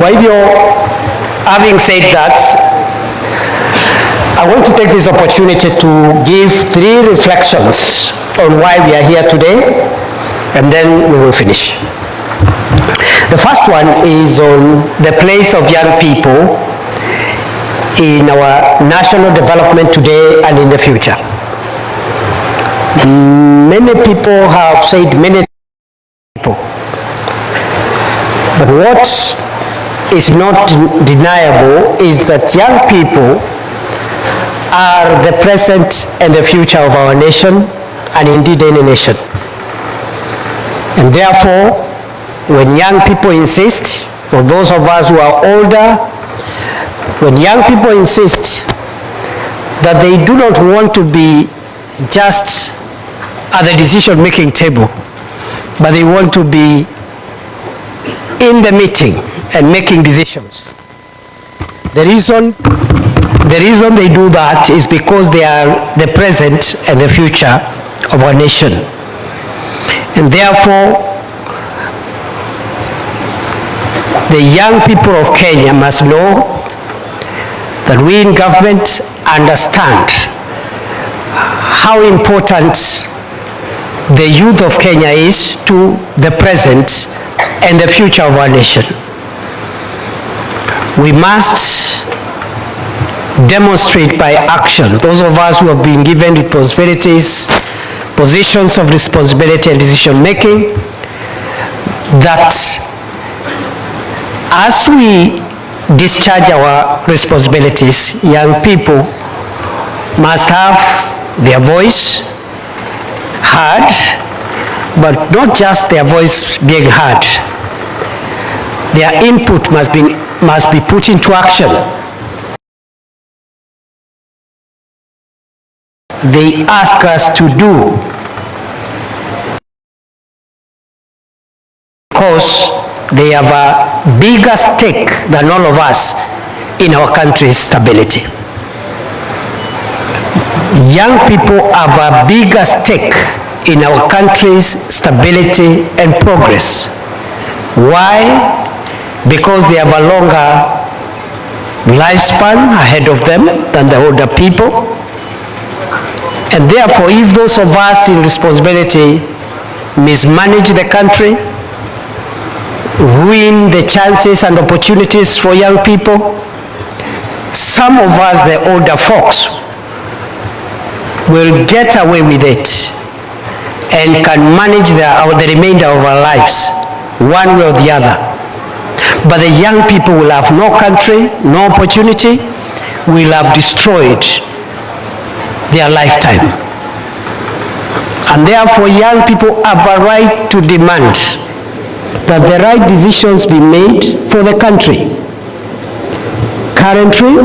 Kwa hivyo, having said that, I want to take this opportunity to give 3 reflections on why we are here today, and then we will finish. The first one is on the place of young people in our national development today and in the future. Many people have said many things, but what is not deniable is that young people are the present and the future of our nation, and indeed any nation. And therefore, when young people insist, for those of us who are older, when young people insist that they do not want to be just at the decision-making table, but they want to be in the meeting and making decisions. The reason they do that is because they are the present and the future of our nation. And therefore, the young people of Kenya must know that we in government understand how important the youth of Kenya is to the present and the future of our nation. We must demonstrate by action, those of us who have been given responsibilities, positions of responsibility and decision making, that as we discharge our responsibilities, young people must have their voice heard, but not just their voice being heard. Their input must be put into action. They ask us to do, because they have a bigger stake than all of us in our country's stability. Young people have a bigger stake in our country's stability and progress. Why? Because they have a longer lifespan ahead of them than the older people. And therefore, if those of us in responsibility mismanage the country, ruin the chances and opportunities for young people, some of us, the older folks, will get away with it and can manage the remainder of our lives one way or the other. But the young people will have no country, no opportunity, will have destroyed their lifetime. And therefore, young people have a right to demand that the right decisions be made for the country, currently,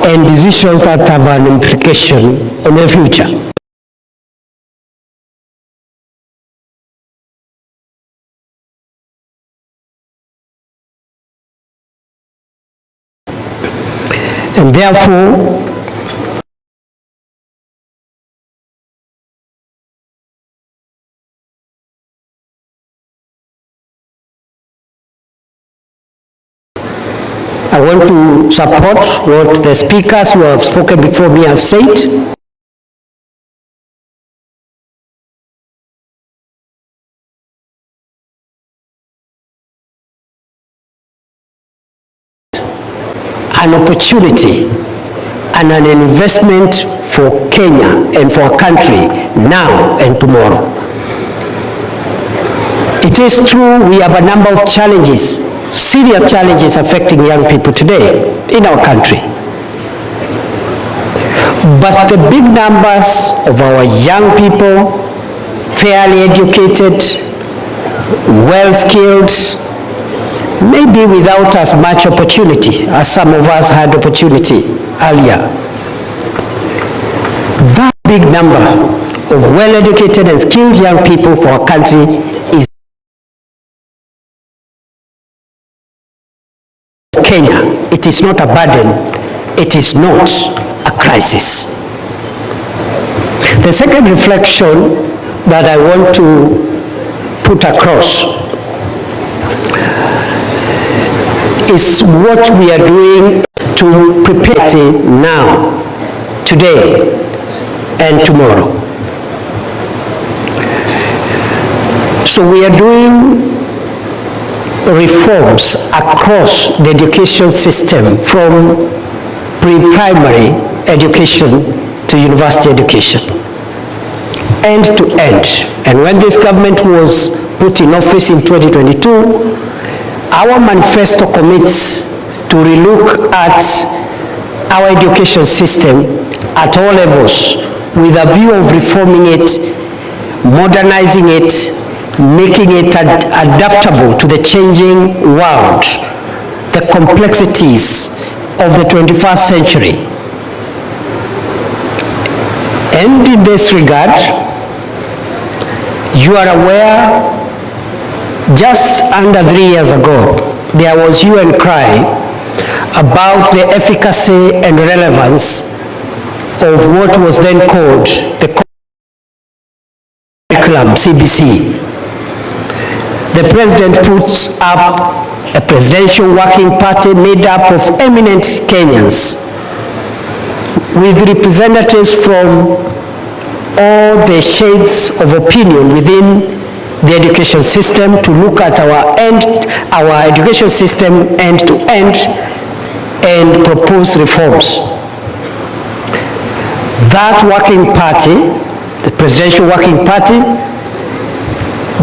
and decisions that have an implication on the future. And therefore, I want to support what the speakers who have spoken before me have said. An opportunity and an investment for Kenya and for our country now and tomorrow. It is true we have a number of challenges, serious challenges affecting young people today in our country. But the big numbers of our young people, fairly educated, well-skilled, maybe without as much opportunity as some of us had opportunity earlier. That big number of well-educated and skilled young people for our country is Kenya. It is not a burden. It is not a crisis. The second reflection that I want to put across is what we are doing to prepare now, today, and tomorrow. So we are doing reforms across the education system, from pre-primary education to university education, end to end. And when this government was put in office in 2022, our manifesto commits to relook at our education system at all levels with a view of reforming it, modernizing it, making it adaptable to the changing world, the complexities of the 21st century. And in this regard, you are aware, just under 3 years ago, there was hue and cry about the efficacy and relevance of what was then called the curriculum, CBC. The president puts up a presidential working party made up of eminent Kenyans, with representatives from all the shades of opinion within the education system, to look at our education system end to end and propose reforms. That working party, the presidential working party,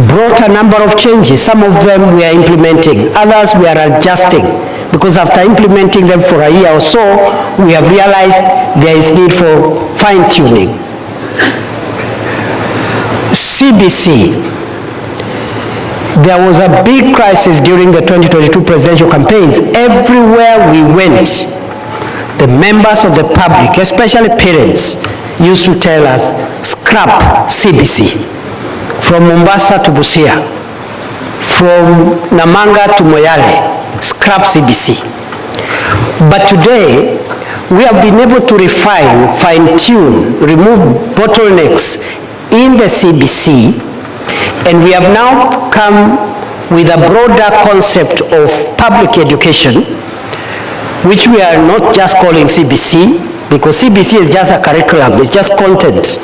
brought a number of changes. Some of them we are implementing, others we are adjusting, because after implementing them for a year or so, we have realized there is need for fine-tuning. CBC, there was a big crisis during the 2022 presidential campaigns. Everywhere we went, the members of the public, especially parents, used to tell us, scrap CBC. From Mombasa to Busia, from Namanga to Moyale, scrap CBC. But today, we have been able to refine, fine-tune, remove bottlenecks in the CBC, and we have now come with a broader concept of public education, which we are not just calling CBC, because CBC is just a curriculum, it's just content.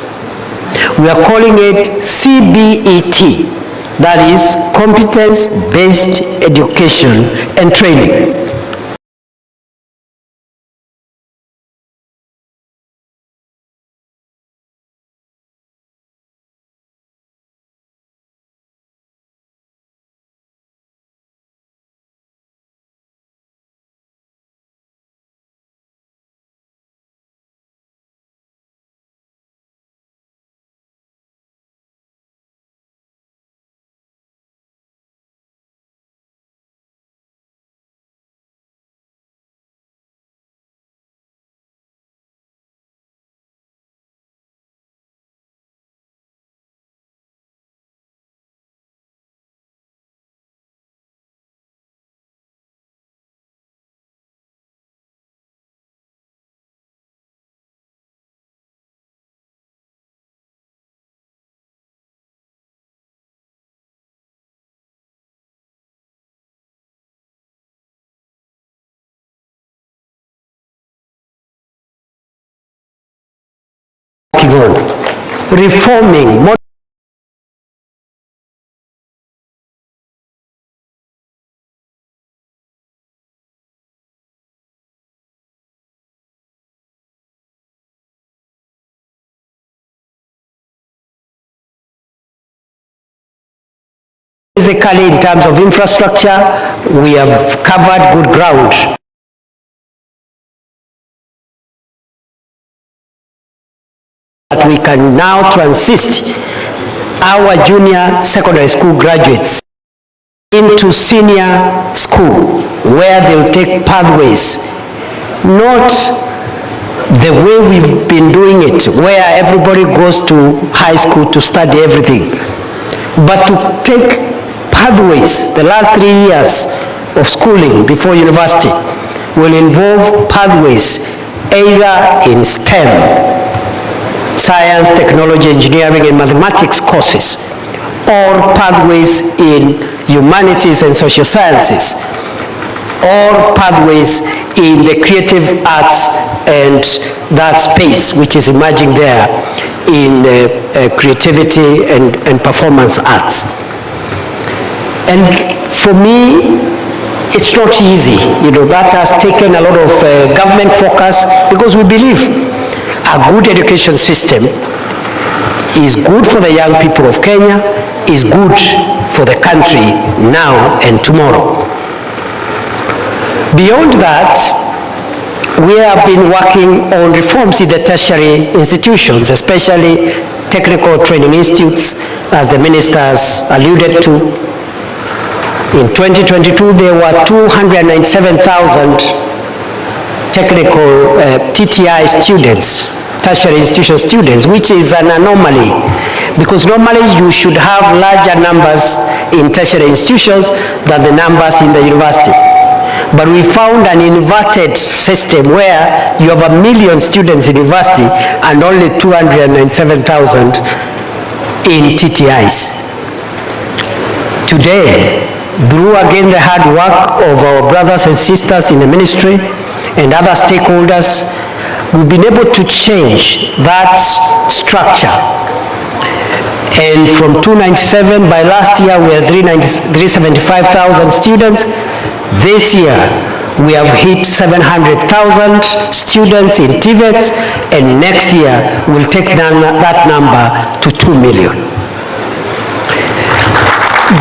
We are calling it CBET, that is competence-based education and training. Reforming physically in terms of infrastructure, we have covered good ground. That we can now transist our junior secondary school graduates into senior school, where they'll take pathways, not the way we've been doing it, where everybody goes to high school to study everything, but to take pathways. The last 3 years of schooling before university will involve pathways either in STEM, science, technology, engineering, and mathematics courses, or pathways in humanities and social sciences. all pathways in the creative arts and that space which is emerging there in creativity and performance arts. And for me, it's not easy. That has taken a lot of government focus, because we believe a good education system is good for the young people of Kenya, is good for the country now and tomorrow. Beyond that, we have been working on reforms in the tertiary institutions, especially technical training institutes, as the ministers alluded to. In 2022, there were 297,000 technical TTI students, tertiary institution students, which is an anomaly, because normally you should have larger numbers in tertiary institutions than the numbers in the university. But we found an inverted system where you have 1 million students in university and only 297,000 in TTIs. Today, through again the hard work of our brothers and sisters in the ministry and other stakeholders, we've been able to change that structure. And from 297, by last year we had 375,000 students. This year we have hit 700,000 students in TVETs, and next year we'll take down that number to 2 million.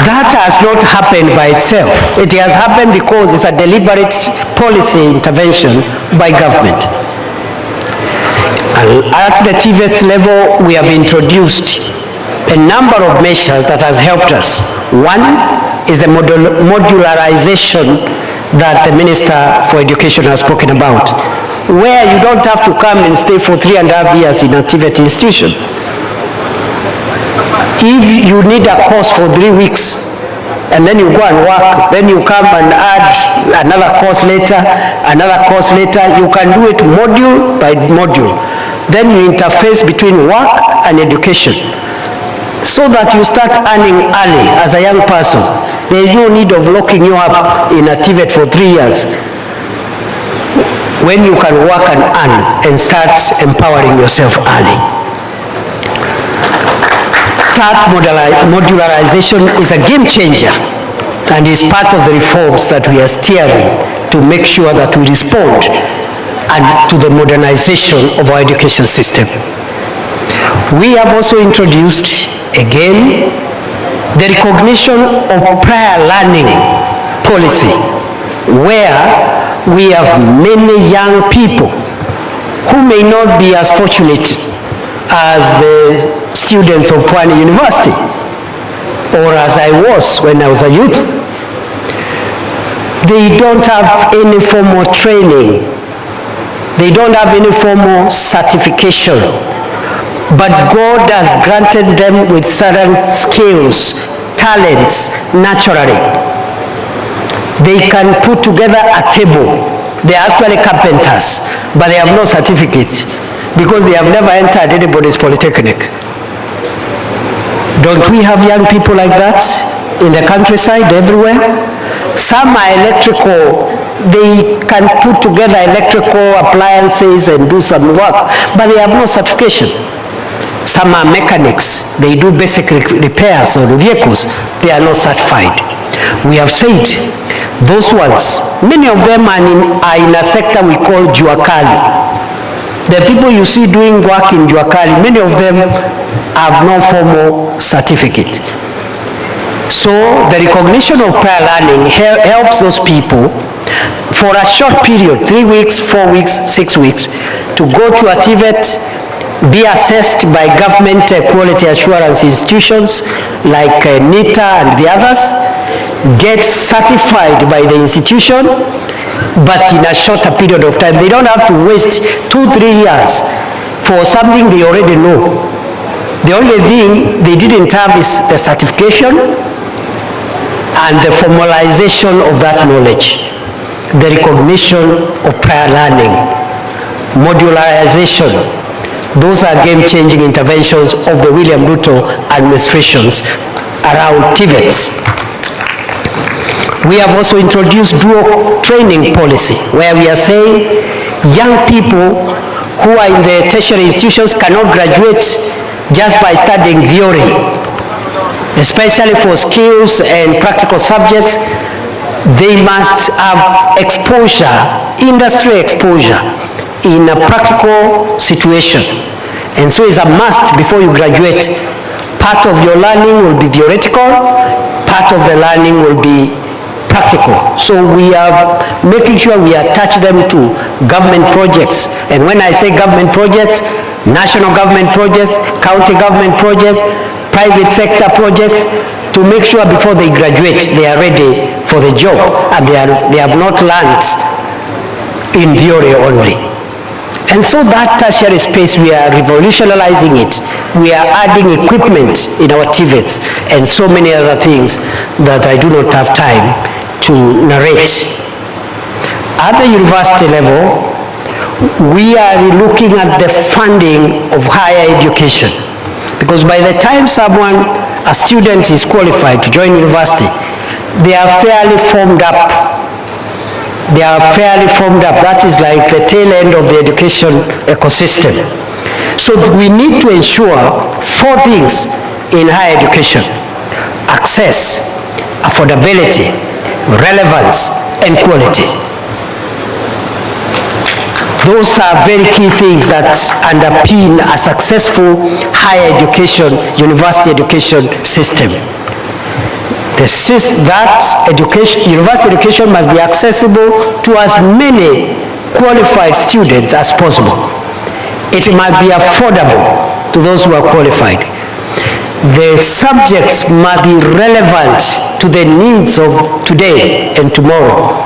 That has not happened by itself. It has happened because it's a deliberate policy intervention by government. At the TVET level, we have introduced a number of measures that has helped us. One is the modularization that the Minister for Education has spoken about, where you don't have to come and stay for 3.5 years in a TVET institution. If you need a course for 3 weeks, and then you go and work, then you come and add another course later, you can do it module by module. Then you interface between work and education, so that you start earning early as a young person. There is no need of locking you up in a TVET for 3 years, when you can work and earn and start empowering yourself early. That modularization is a game changer and is part of the reforms that we are steering to make sure that we respond and to the modernization of our education system. We have also introduced, again, the recognition of prior learning policy, where we have many young people who may not be as fortunate as the students of Pwani University, or as I was when I was a youth. They don't have any formal training. They don't have any formal certification. But God has granted them with certain skills, talents, naturally. They can put together a table. They are actually carpenters, but they have no certificate, because they have never entered anybody's polytechnic. Don't we have young people like that in the countryside everywhere? Some are electrical. They can put together electrical appliances and do some work, but they have no certification. Some are mechanics. They do basic repairs on vehicles. They are not certified. We have said those ones, many of them are in a sector we call Juakali. The people you see doing work in Juakali, many of them have no formal certificate. So the recognition of prior learning helps those people for a short period, 3 weeks, 4 weeks, 6 weeks, to go to a TVET, be assessed by government quality assurance institutions like NITA and the others, get certified by the institution, but in a shorter period of time. They don't have to waste 2-3 years for something they already know. The only thing they didn't have is the certification and the formalization of that knowledge, the recognition of prior learning, modularization. Those are game-changing interventions of the William Ruto administrations around TVETs. We have also introduced dual training policy, where we are saying young people who are in the tertiary institutions cannot graduate just by studying theory, especially for skills and practical subjects. They must have exposure, industry exposure, in a practical situation. And so it's a must before you graduate. Part of your learning will be theoretical, part of the learning will be practical. So we are making sure we attach them to government projects. And when I say government projects, national government projects, county government projects, private sector projects, to make sure before they graduate, they are ready for the job and they have not learned in theory only. And so that tertiary space, we are revolutionizing it. We are adding equipment in our TVETs and so many other things that I do not have time to narrate. At the university level, we are looking at the funding of higher education. Because by the time a student is qualified to join university, they are fairly formed up. That is like the tail end of the education ecosystem. So we need to ensure 4 things in higher education: access, affordability, relevance, and quality. Those are very key things that underpin a successful higher education, university education system. University education must be accessible to as many qualified students as possible. It must be affordable to those who are qualified. The subjects must be relevant to the needs of today and tomorrow,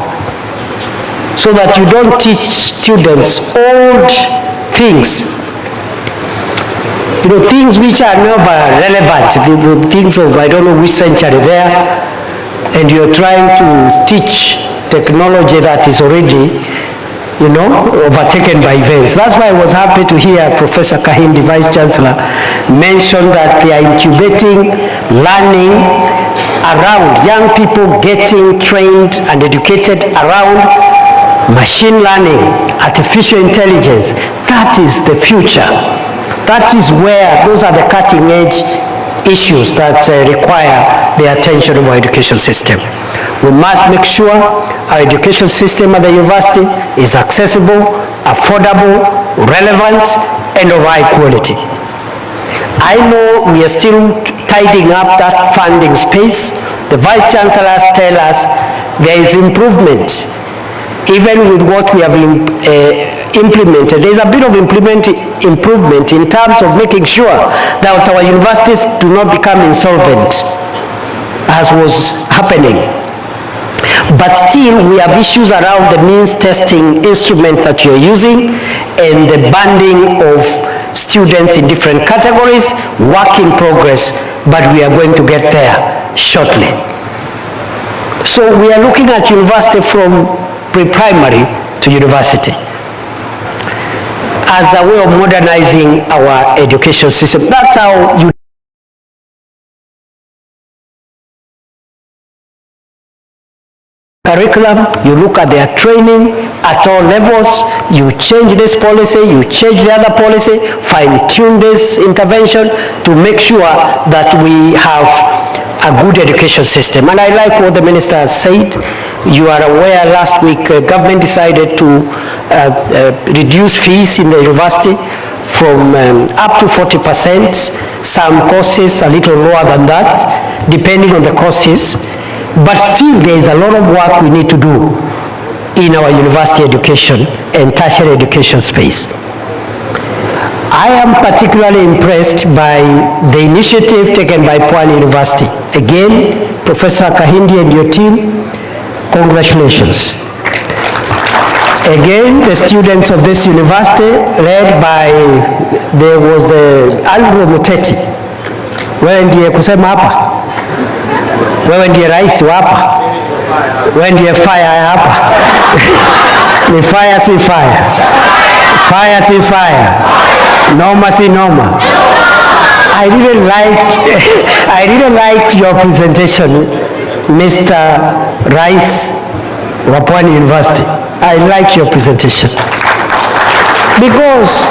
so that you don't teach students old things. Things which are never relevant, the things of I don't know which century there, and you're trying to teach technology that is already, overtaken by events. That's why I was happy to hear Professor Kahindi, Vice Chancellor, mention that they are incubating learning around young people getting trained and educated around machine learning, artificial intelligence. That is the future. That is where, those are the cutting edge issues that require the attention of our education system. We must make sure our education system at the university is accessible, affordable, relevant, and of high quality. I know we are still tidying up that funding space. The Vice Chancellors tell us there is improvement. Even with what we have implemented, there is a bit of improvement in terms of making sure that our universities do not become insolvent, as was happening. But still, we have issues around the means testing instrument that you're using and the banding of students in different categories, work in progress, but we are going to get there shortly. So we are looking at university from pre-primary to university as a way of modernizing our education system. That's how you curriculum, you look at their training at all levels, you change this policy, you change the other policy, fine-tune this intervention to make sure that we have a good education system. And I like what the minister has said. You are aware last week government decided to reduce fees in the university from up to 40%, some courses a little lower than that, depending on the courses. But still there is a lot of work we need to do in our university education and tertiary education space. I am particularly impressed by the initiative taken by Pwani University. Again, Professor Kahindi and your team, congratulations. Again, the students of this university, led by, there was the Andrew Muteti. Wewe ndiye kusema hapa? Wewe ndiye rais hapa? Wewe ndiye fire hapa? Ni fire si fire. Fire si fire. Norma si norma. I really liked your presentation, Mr. Rais wa Pwani University, I like your presentation. Because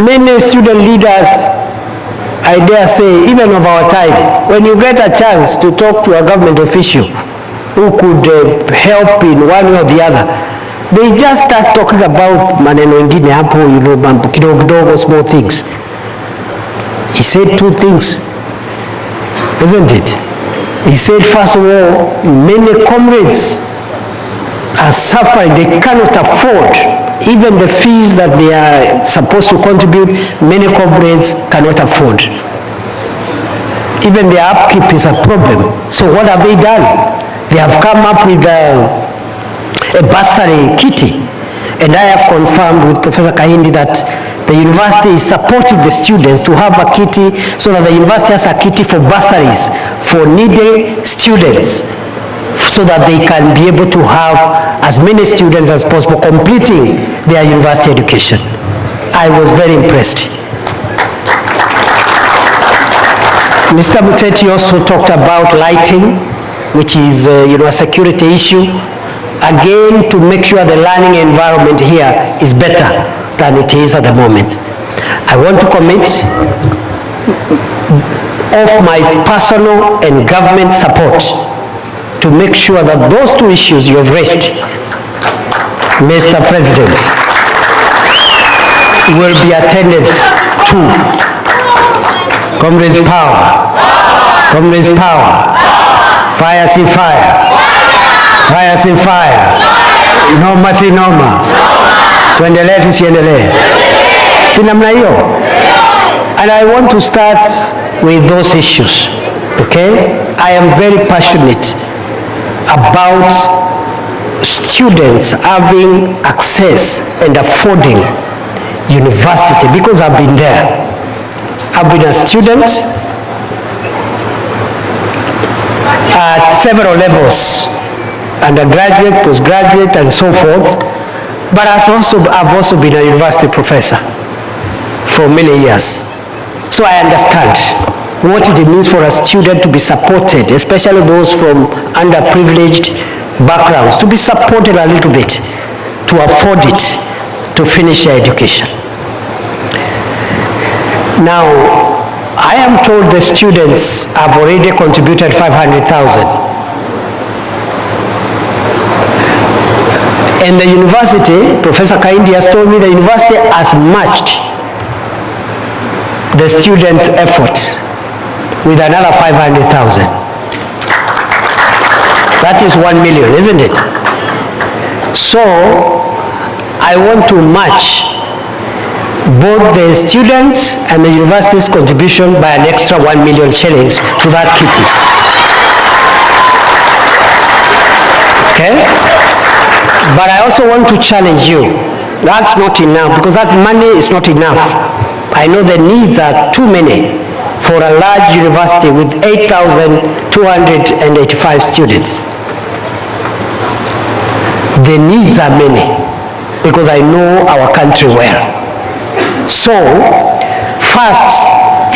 many student leaders, I dare say, even of our time, when you get a chance to talk to a government official who could help in one way or the other, they just start talking about maneno ingine hapo, you know, mambo kidogo kidogo, small things. He said two things, isn't it? He said, first of all, many comrades are suffering. They cannot afford even the fees that they are supposed to contribute. Many comrades cannot afford. Even their upkeep is a problem. So what have they done? They have come up with a bursary kitty. And I have confirmed with Professor Kahindi that the university is supporting the students to have a kitty, so that the university has a kitty for bursaries for needy students, so that they can be able to have as many students as possible completing their university education. I was very impressed. Mr. Muteti also talked about lighting, which is a security issue. Again, to make sure the learning environment here is better than it is at the moment. I want to commit of my personal and government support to make sure that those two issues you have raised, Mr. President, will be attended to. Comrades power. Comrades power. Fire see fire. Fire see fire. Noma si noma. Tuendelee tusiendelee. Si namna hiyo? And I want to start with those issues. Okay? I am very passionate about students having access and affording university, because I've been there. I've been a student at several levels, undergraduate, postgraduate, and so forth. But I've also been a university professor for many years. So I understand what it means for a student to be supported, especially those from underprivileged backgrounds, to be supported a little bit, to afford it, to finish their education. Now, I am told the students have already contributed 500,000. And the university, Professor Kahindi has told me the university has matched the students' effort with another 500,000. That is 1 million, isn't it? So, I want to match both the students and the university's contribution by an extra 1 million shillings to that kitty. Okay? But I also want to challenge you. That's not enough, because that money is not enough. I know the needs are too many for a large university with 8,285 students. The needs are many, because I know our country well. So, first,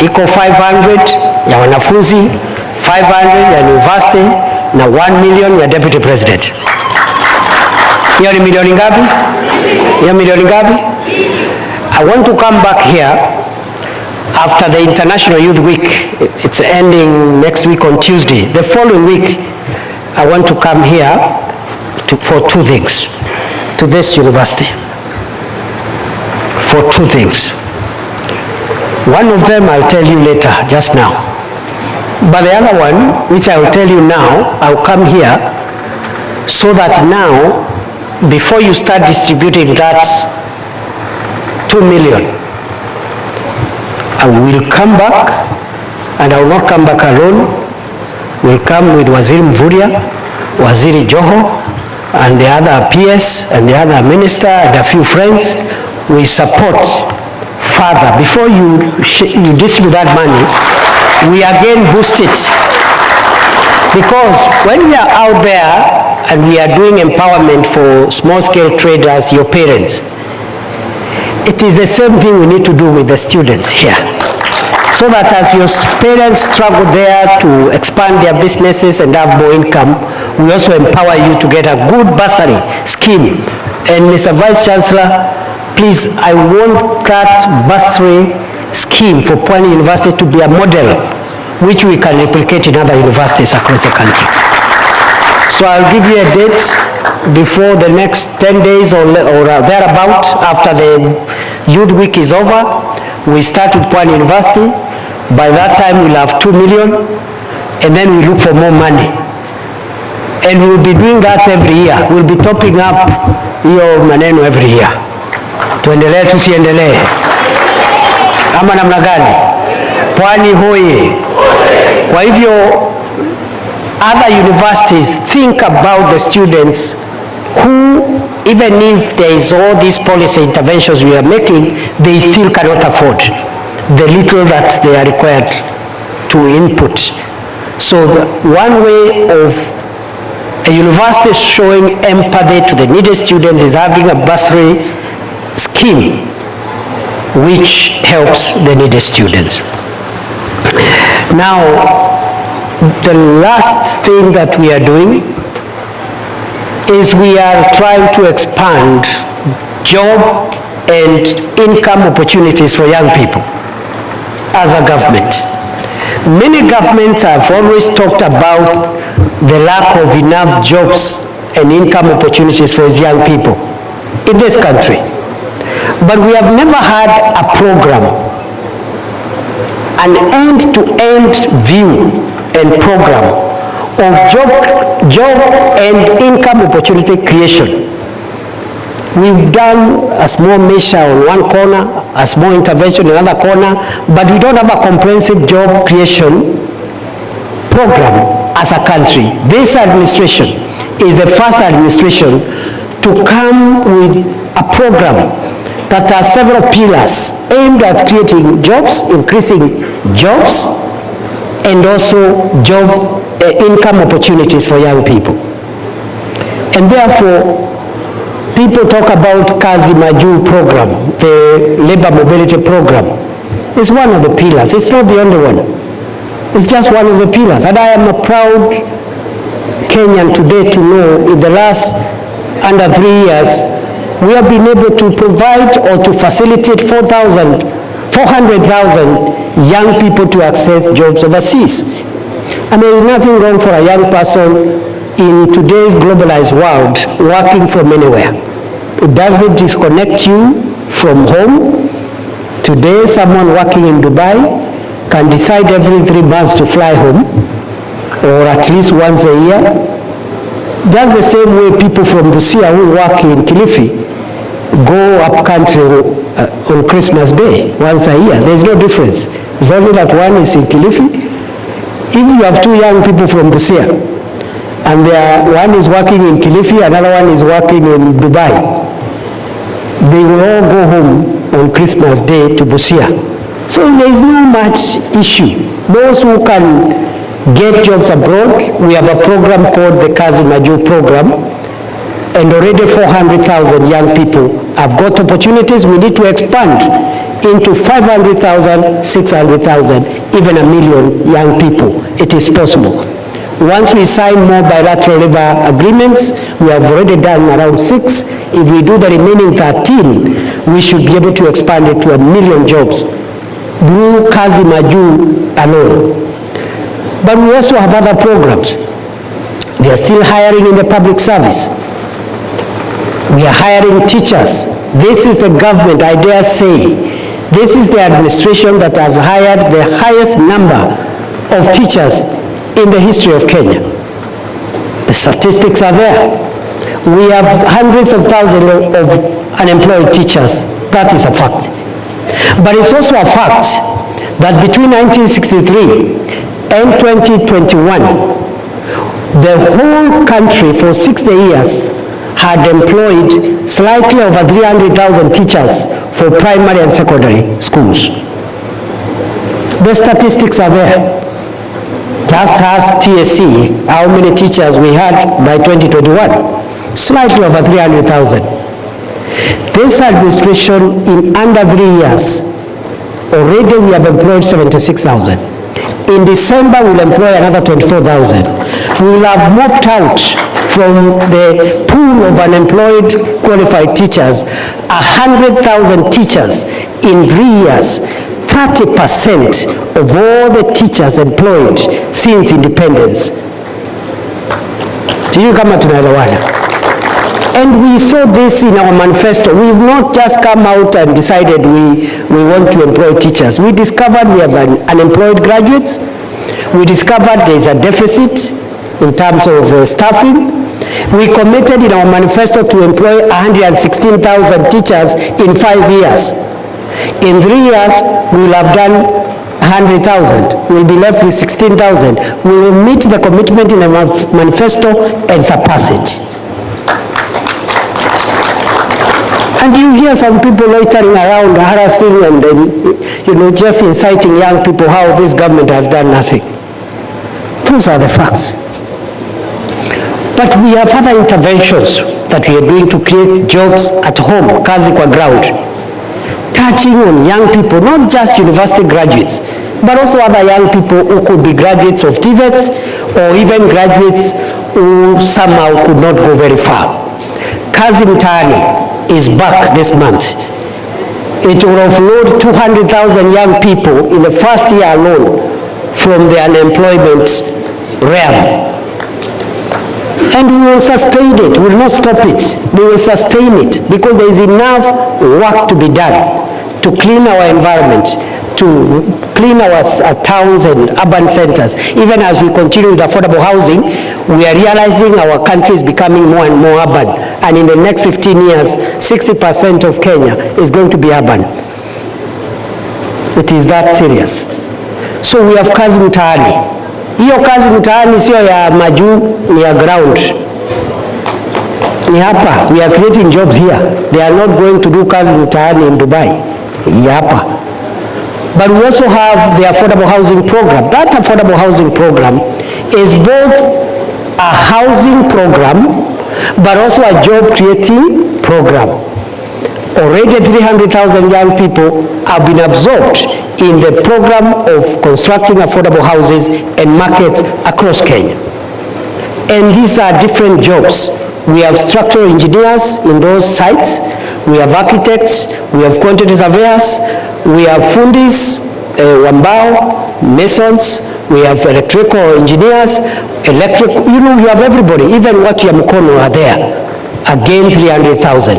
iko 500 ya wanafunzi, 500 ya university, na 1 million ya deputy president. Hiyo ni milioni ngapi? Hiyo milioni ngapi? I want to come back here after the International Youth Week. It's ending next week on Tuesday. The following week, I want to come here for two things to this university. For two things. One of them I'll tell you later, just now. But the other one, which I will tell you now, I'll come here so that now, before you start distributing that 2 million, I will come back, and I will not come back alone. We'll come with Waziri Mvurya, Waziri Joho, and the other PS, and the other minister, and a few friends. We support further. Before you distribute that money, we again boost it. Because when we are out there and we are doing empowerment for small-scale traders, your parents, it is the same thing we need to do with the students here. So that as your parents struggle there to expand their businesses and have more income, we also empower you to get a good bursary scheme. And Mr. Vice Chancellor, please, I want that bursary scheme for Pwani University to be a model which we can replicate in other universities across the country. So I'll give you a date before the next 10 days or thereabout, after the Youth Week is over. We start with Pwani University. By that time, we'll have 2 million, and then we look for more money. And we'll be doing that every year. We'll be topping up hiyo maneno every year. Tuendelee tusiendelee? Ama namna gani? Pwani hoye. Kwa hivyo, other universities think about the students who, even if there is all these policy interventions we are making, they still cannot afford the little that they are required to input. So one way of a university showing empathy to the needy students is having a bursary scheme which helps the needy students. Now, the last thing that we are doing is we are trying to expand job and income opportunities for young people as a government. Many governments have always talked about the lack of enough jobs and income opportunities for these young people in this country. But we have never had a program, an end-to-end view and program of job and income opportunity creation. We've done a small measure on one corner, a small intervention in another corner, but we don't have a comprehensive job creation program as a country. This administration is the first administration to come with a program that has several pillars aimed at creating jobs, increasing jobs, and also job income opportunities for young people. And therefore, people talk about Kazi Maju program, the labor mobility program. It's one of the pillars. It's not the only one. It's just one of the pillars. And I am a proud Kenyan today to know in the last under 3 years, we have been able to provide or to facilitate 400,000 young people to access jobs overseas. And there is nothing wrong for a young person in today's globalized world working from anywhere. It doesn't disconnect you from home. Today, someone working in Dubai can decide every 3 months to fly home, or at least once a year. Just the same way people from Busia who work in Kilifi go up country on Christmas Day once a year. There's no difference. It's only that one is in Kilifi. If you have 2 young people from Busia, and one is working in Kilifi, another one is working in Dubai, they will all go home on Christmas Day to Busia. So there is no much issue. Those who can get jobs abroad, we have a program called the Kazi Maju program, and already 400,000 young people have got opportunities. We need to expand into 500,000, 600,000, even 1 million young people. It is possible. Once we sign more bilateral labor agreements, we have already done around 6. If we do the remaining 13, we should be able to expand it to 1 million jobs through Kazi Maju alone. But we also have other programs. We are still hiring in the public service. We are hiring teachers. This is the government, I dare say, this is the administration that has hired the highest number of teachers in the history of Kenya. The statistics are there. We have hundreds of thousands of unemployed teachers. That is a fact. But it's also a fact that between 1963 and 2021, the whole country for 60 years had employed slightly over 300,000 teachers for primary and secondary schools. The statistics are there. Just ask TSC how many teachers we had by 2021. Slightly over 300,000. This administration, in under 3 years, already we have employed 76,000. In December, we'll employ another 24,000. we will have mopped out from the pool of unemployed qualified teachers 100,000 teachers in 3 years, 30% of all the teachers employed since independence. Sijui kama tunaelewana. And we saw this in our manifesto. We've not just come out and decided we want to employ teachers. We discovered we have unemployed graduates. We discovered there is a deficit in terms of staffing. We committed in our manifesto to employ 116,000 teachers in 5 years. In 3 years, we will have done 100,000. We will be left with 16,000. We will meet the commitment in the manifesto and surpass it. And you hear some people loitering around, harassing and just inciting young people how this government has done nothing. Those are the facts. But we have other interventions that we are doing to create jobs at home, kazi kwa ground, touching on young people, not just university graduates, but also other young people who could be graduates of TVETs or even graduates who somehow could not go very far. Kazi Mutani is back this month. It will offload 200,000 young people in the first year alone from the unemployment realm. And we will sustain it, we will not stop it. We will sustain it because there is enough work to be done to clean our environment, to clean our towns and urban centers. Even as we continue with affordable housing, we are realizing our country is becoming more and more urban. And in the next 15 years, 60% of Kenya is going to be urban. It is that serious. So we have kazi mtaani. Hiyo kazi mtaani sio ya majuu, ni ya ground. Ni hapa. We are creating jobs here. They are not going to do kazi mtaani in Dubai. Ni hapa. But we also have the affordable housing program. That affordable housing program is both a housing program, but also a job creating program. Already 300,000 young people have been absorbed in the program of constructing affordable houses and markets across Kenya. And these are different jobs. We have structural engineers in those sites, we have architects, we have quantity surveyors, we have fundis, wambao, masons, we have electrical engineers, we have everybody, even what Yamukono are there. Again, 300,000.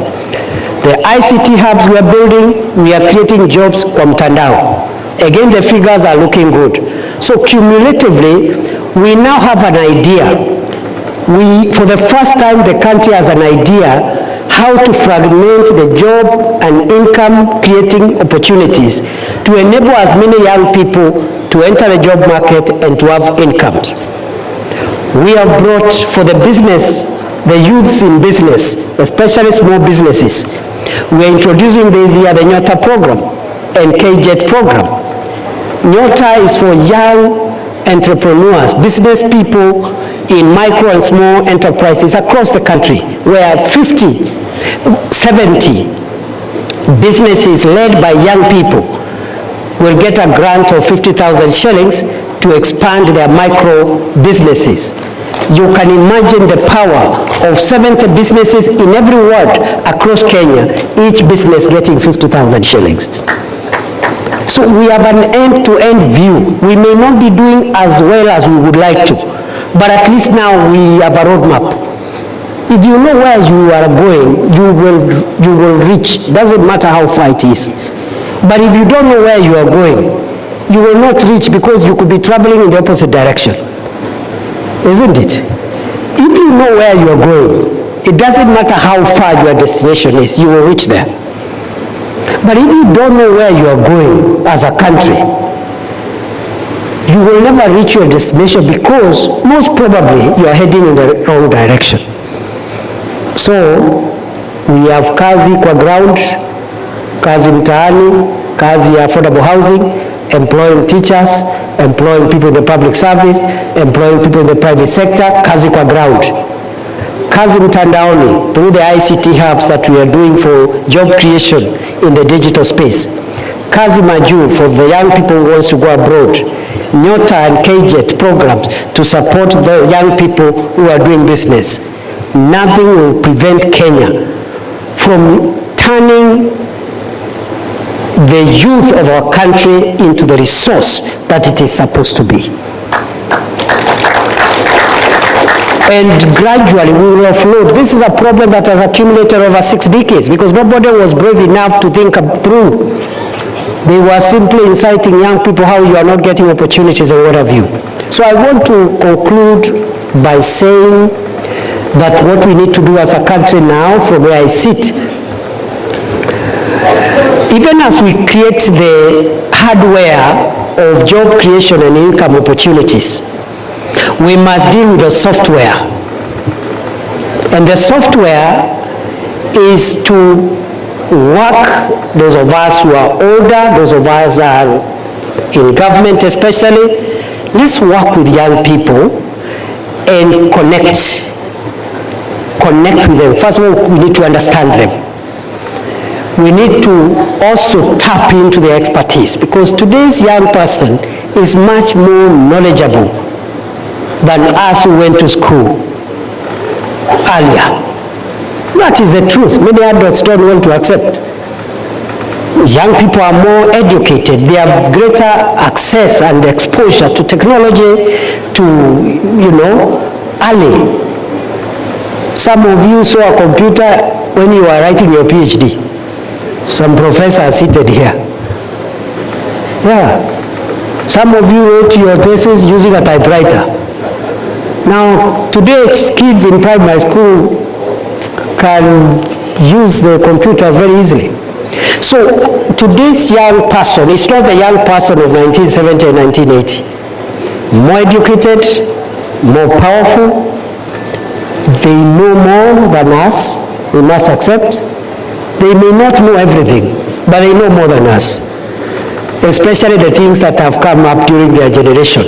The ICT hubs we are building, we are creating jobs kwa mtandao. Again, the figures are looking good. So cumulatively, we now have an idea. For the first time, the country has an idea how to fragment the job and income creating opportunities to enable as many young people to enter the job market and to have incomes. We have brought for the business, the youths in business, especially small businesses. We are introducing this year the Nyota program and KJET program. Nyota is for young entrepreneurs, business people in micro and small enterprises across the country, where 50, 70 businesses led by young people will get a grant of 50,000 shillings to expand their micro businesses. You can imagine the power of 70 businesses in every ward across Kenya, each business getting 50,000 shillings. So we have an end-to-end view. We may not be doing as well as we would like to, but at least now we have a roadmap. If you know where you are going, you will reach. Doesn't matter how far it is. But if you don't know where you are going, you will not reach because you could be traveling in the opposite direction. Isn't it? If you know where you are going, it doesn't matter how far your destination is, you will reach there. But if you don't know where you are going as a country, you will never reach your destination because most probably you are heading in the wrong direction. So we have kazi kwa ground, kazi mtaani, kazi ya affordable housing, employing teachers, employing people in the public service, employing people in the private sector, kazi kwa ground. Kazi mtandaoni, through the ICT hubs that we are doing for job creation in the digital space. Kazi majuu for the young people who wants to go abroad. Nyota and KJET programs to support the young people who are doing business. Nothing will prevent Kenya from turning the youth of our country into the resource that it is supposed to be. And gradually we will offload. This is a problem that has accumulated over 6 decades because nobody was brave enough to think through. They were simply inciting young people how you are not getting opportunities and what have you. So I want to conclude by saying that what we need to do as a country now, from where I sit, even as we create the hardware of job creation and income opportunities, we must deal with the software. And the software is to work, those of us who are older, those of us who are in government especially, let's work with young people and connect with them. First of all, we need to understand them. We need to also tap into their expertise because today's young person is much more knowledgeable than us who went to school earlier. That is the truth. Many adults don't want to accept. Young people are more educated. They have greater access and exposure to technology, to, early. Some of you saw a computer when you were writing your PhD. Some professors seated here. Yeah. Some of you wrote your thesis using a typewriter. Now, today, kids in primary school can use the computers very easily. So today's young person is not the young person of 1970 and 1980. More educated, more powerful, they know more than us, we must accept. They may not know everything, but they know more than us, especially the things that have come up during their generation.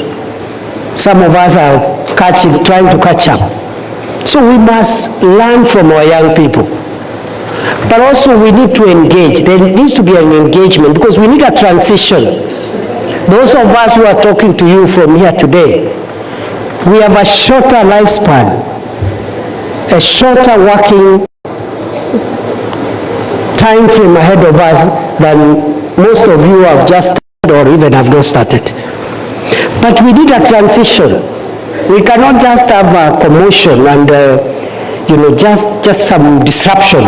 Some of us are trying to catch up. So we must learn from our young people. But also we need to engage. There needs to be an engagement because we need a transition. Those of us who are talking to you from here today, we have a shorter lifespan, a shorter working time frame ahead of us than most of you have just started or even have not started. But we need a transition. We cannot just have a commotion and, just some disruption.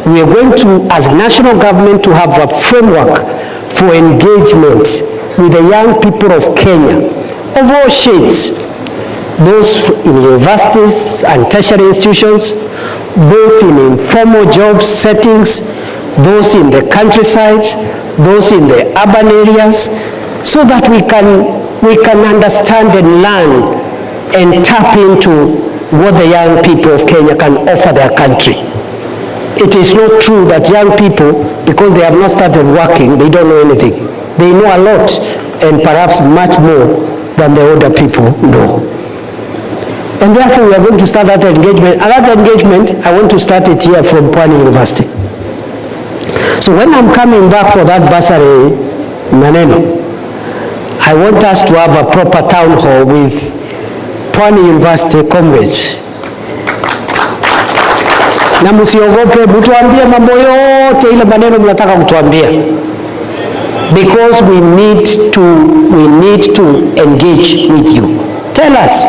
We are going to, as national government, to have a framework for engagement with the young people of Kenya, of all shades, those in universities and tertiary institutions, both in informal job settings, those in the countryside, those in the urban areas, so that we can understand and learn and tap into what the young people of Kenya can offer their country. It is not true that young people, because they have not started working, they don't know anything. They know a lot, and perhaps much more than the older people know. And therefore, we are going to start that engagement. And that engagement, I want to start it here from Pwani University. So when I'm coming back for that bursary, maneno, I want us to have a proper town hall with Pwani University comrades. Na msiogope, mtuambie mambo yote ile maneno mnataka kutuambia. Because we need to engage with you. Tell us.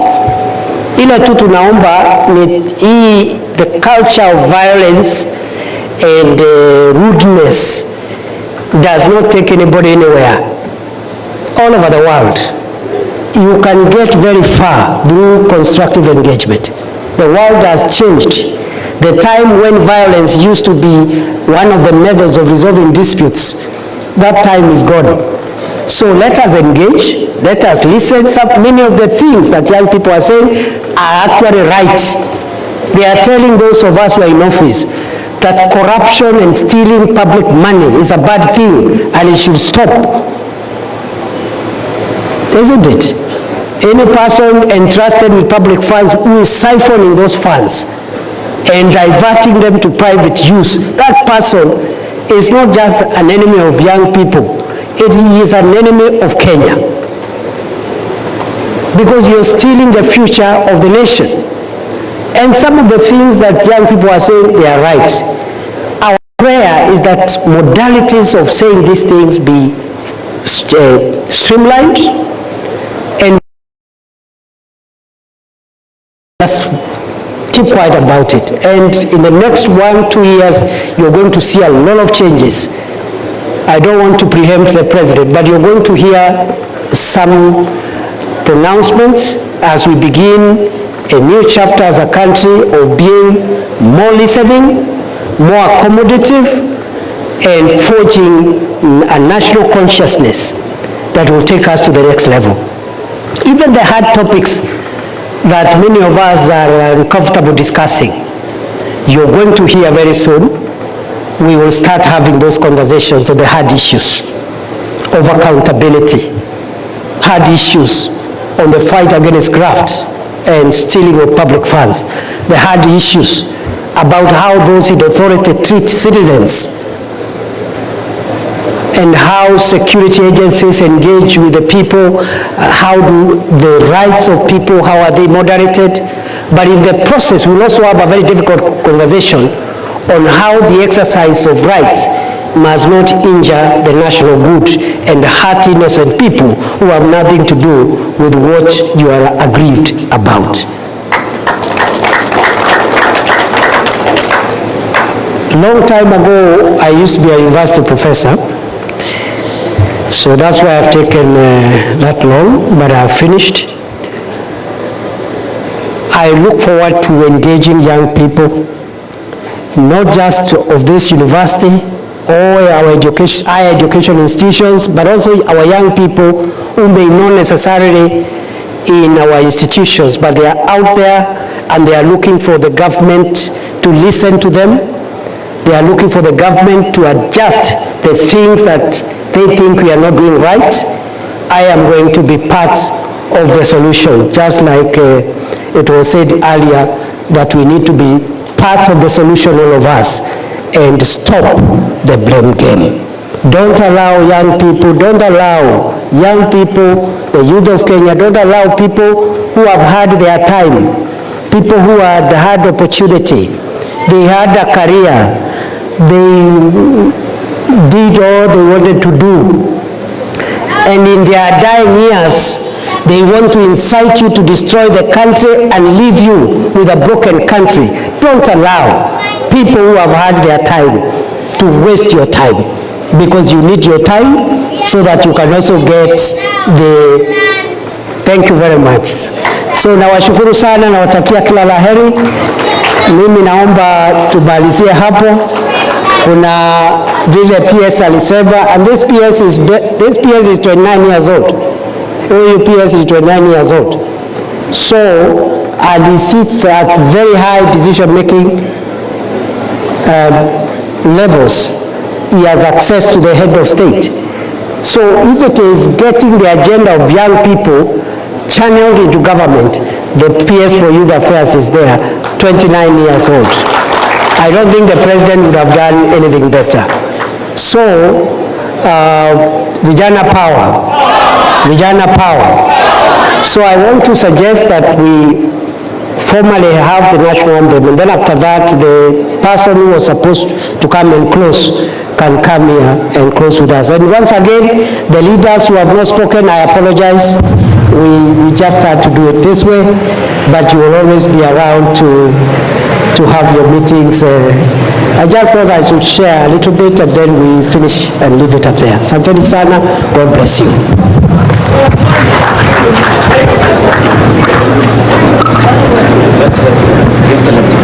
Ile tu tunaomba ni the culture of violence and rudeness does not take anybody anywhere. All over the world, you can get very far through constructive engagement. The world has changed. The time when violence used to be one of the methods of resolving disputes, that time is gone. So let us engage, let us listen. Many of the things that young people are saying are actually right. They are telling those of us who are in office that corruption and stealing public money is a bad thing and it should stop. Isn't it? Any person entrusted with public funds who is siphoning those funds and diverting them to private use, that person is not just an enemy of young people, it is an enemy of Kenya. Because you're stealing the future of the nation. And some of the things that young people are saying, they are right. Our prayer is that modalities of saying these things be streamlined and just keep quiet about it. And in the next 1-2 years, you're going to see a lot of changes. I don't want to preempt the president, but you're going to hear some pronouncements as we begin a new chapter as a country of being more listening, more accommodative, and forging a national consciousness that will take us to the next level. Even the hard topics that many of us are uncomfortable discussing, you're going to hear very soon. We will start having those conversations on the hard issues of accountability, hard issues on the fight against graft and stealing of public funds, the hard issues about how those in authority treat citizens and how security agencies engage with the people, how do the rights of people, how are they moderated. But in the process, we'll also have a very difficult conversation on how the exercise of rights must not injure the national good and hurt innocent people who have nothing to do with what you are aggrieved about. Long time ago, I used to be a university professor, so that's why I've taken that long, but I've finished. I look forward to engaging young people, not just of this university or our higher education institutions, but also our young people who may not necessarily in our institutions, but they are out there and they are looking for the government to listen to them. They are looking for the government to adjust the things that they think we are not doing right. I am going to be part of the solution, just like it was said earlier that we need to be part of the solution, all of us, and stop the blame game. Don't allow young people, the youth of Kenya, don't allow people who have had their time, people who had had opportunity, they had a career, they did all they wanted to do, and in their dying years, they want to incite you to destroy the country and leave you with a broken country. Don't allow people who have had their time to waste your time, because you need your time so that you can also get the... Thank you very much. So nawashukuru sana, nawatakia kila la heri. Mimi naomba tubalizie hapo. Kuna vile PS alisema, and this PS is 29 years old. PS is 29 years old. So, and he sits at very high decision-making levels. He has access to the head of state. So if it is getting the agenda of young people channeled into government, the PS for Youth Affairs is there, 29 years old. I don't think the president would have done anything better. So, vijana power. Vijana power. So I want to suggest that we formally have the national anthem, and then after that, the person who was supposed to come and close can come here and close with us. And once again, the leaders who have not spoken, I apologize. We just had to do it this way, but you will always be around to have your meetings. I just thought I should share a little bit, and then we finish and leave it at there. Asanteni sana. God bless you. Excellency.